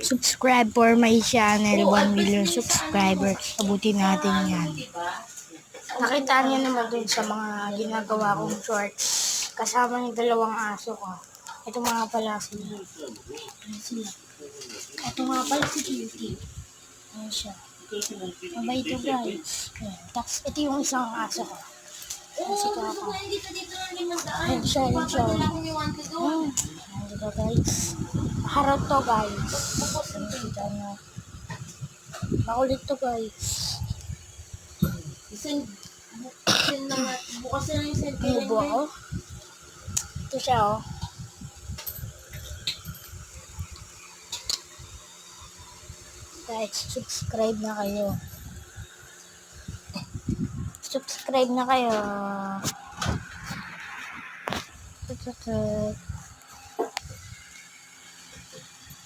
Subscribe for my channel, 1 million subscribers. Abutin natin yan. Nakita niyo naman dun sa mga ginagawa kong shorts. Kasama yung dalawang aso ko. Ito mga pala sila. Ito nga pala si Cutie. Ayan siya. Mabay ito guys. Ayan. Tapos ito yung isang aso ko. Ayan si Kaka. Ayan siya, ayan siya. Ayan dito guys. Harap to guys. Kita nyo. Makulit to guys. Bukas na lang yung cellphone. Mubo ako. Ito siya oh. Guys, subscribe na kayo. Subscribe na kayo.